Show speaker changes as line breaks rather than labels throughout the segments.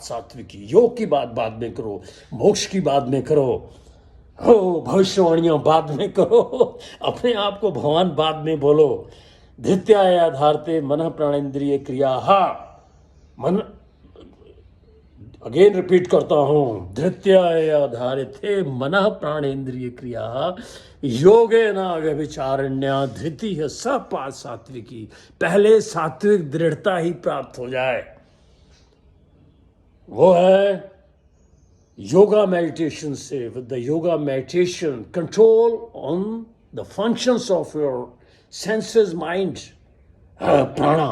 सात्विकी, योग की बात बाद में करो, मोक्ष की बात में करो, हो भविष्यवाणियां बाद में करो, अपने आप को भगवान बाद में बोलो। धृत्याय आधारते मन प्राणेन्द्रिय क्रिया, मन, अगेन रिपीट करता हूं, धृत्याय आधारिते मन प्राणेन्द्रिय क्रिया योगे न व्यभिचारण्या धृति है सपाद सात्विकी। पहले सात्विक दृढ़ता ही प्राप्त हो जाए, वो है योगा मेडिटेशन से। With the yoga meditation control on the functions of your senses, mind, प्राणा,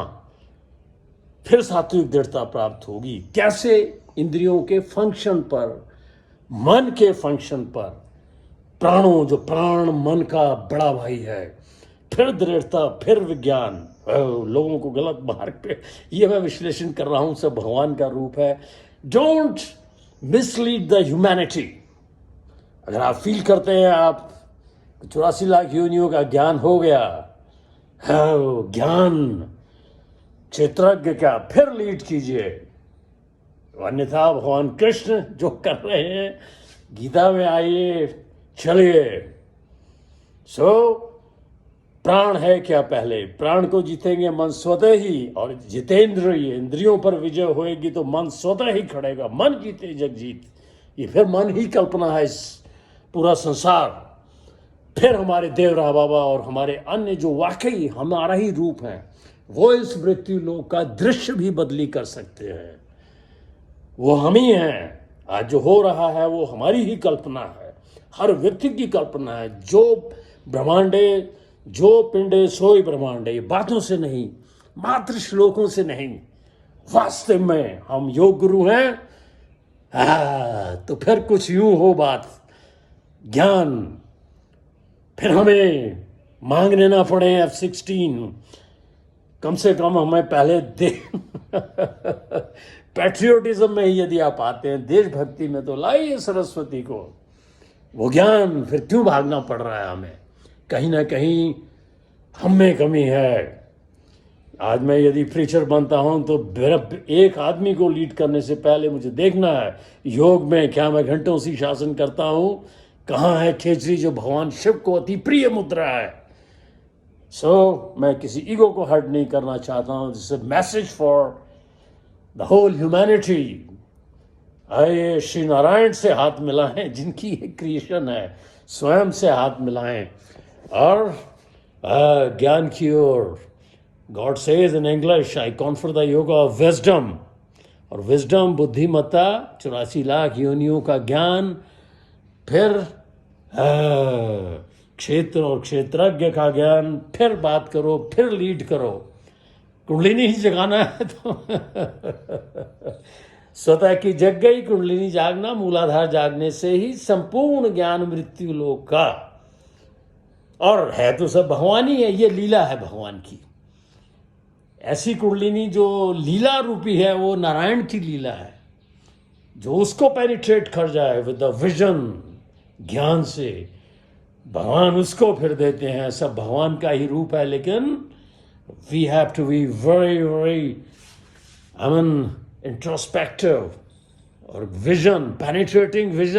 फिर सात्विक दृढ़ता प्राप्त होगी। कैसे? इंद्रियों के फंक्शन पर, मन के फंक्शन पर, प्राणों, जो प्राण मन का बड़ा भाई है, फिर दृढ़ता, फिर विज्ञान। लोगों को गलत मार्ग पे, ये मैं विश्लेषण कर रहा हूं, सब भगवान का रूप है। Don't mislead the humanity. अगर आप फील करते हैं आप 84 लाख योनियों का ज्ञान हो गया, ज्ञान क्षेत्रज्ञ का, फिर लीड कीजिए। अन्यथा भगवान कृष्ण जो कर रहे हैं, गीता में आइए, चलिए। प्राण है क्या? पहले प्राण को जीतेंगे मन स्वतः ही, और जितेंद्रिय, इंद्रियों पर विजय होएगी तो मन स्वतः ही खड़ेगा। मन जीते जग जीत, ये फिर मन ही कल्पना है, इस पूरा संसार। फिर हमारे देवरा बाबा और हमारे अन्य जो वाकई हमारा ही रूप है, वो इस मृत्यु लोक का दृश्य भी बदली कर सकते हैं। वो हम ही हैं। आज जो हो रहा है वो हमारी ही कल्पना है, हर व्यक्ति की कल्पना है। जो ब्रह्मांडे, जो पिंडे सोई ब्रह्मांडे, ये बातों से नहीं, मात्र श्लोकों से नहीं, वास्तव में हम योग गुरु हैं। तो फिर कुछ यूं हो बात, ज्ञान, फिर हमें मांगने ना पड़े F-16, कम से कम हमें पहले दे। पैट्रियोटिज्म में ही यदि आप आते हैं, देशभक्ति में, तो लाइए सरस्वती को, वो ज्ञान। फिर क्यों भागना पड़ रहा है हमें? कहीं ना कहीं हम में कमी है। आज मैं यदि प्रीचर बनता हूं तो एक आदमी को लीड करने से पहले मुझे देखना है योग में क्या मैं घंटों सी शासन करता हूं, कहाँ है खेचरी जो भगवान शिव को अति प्रिय मुद्रा है। मैं किसी ईगो को हर्ट नहीं करना चाहता हूं। This is message for the whole humanity. आइए श्री नारायण से हाथ मिलाएं, जिनकी क्रिएशन है, स्वयं से हाथ मिलाएं और ज्ञान की ओर। God says in English, I confer the yoga of wisdom. और विजडम, बुद्धिमत्ता, 84 लाख योनियों का ज्ञान, फिर क्षेत्र और क्षेत्रज्ञ का ज्ञान, फिर बात करो, फिर लीड करो। कुंडलिनी ही जगाना है तो स्वतः की जग गई कुंडलिनी जागना, मूलाधार जागने से ही संपूर्ण ज्ञान मृत्यु लोक का। और है तो सब भगवान ही है, ये लीला है भगवान की। ऐसी कुंडलिनी जो लीला रूपी है, वो नारायण की लीला है। जो उसको पेनिट्रेट कर जाए विद द विजन, ज्ञान से, भगवान उसको फिर देते हैं। सब भगवान का ही रूप है, लेकिन we have to be very very introspective और विजन, पेनिट्रेटिंग विजन।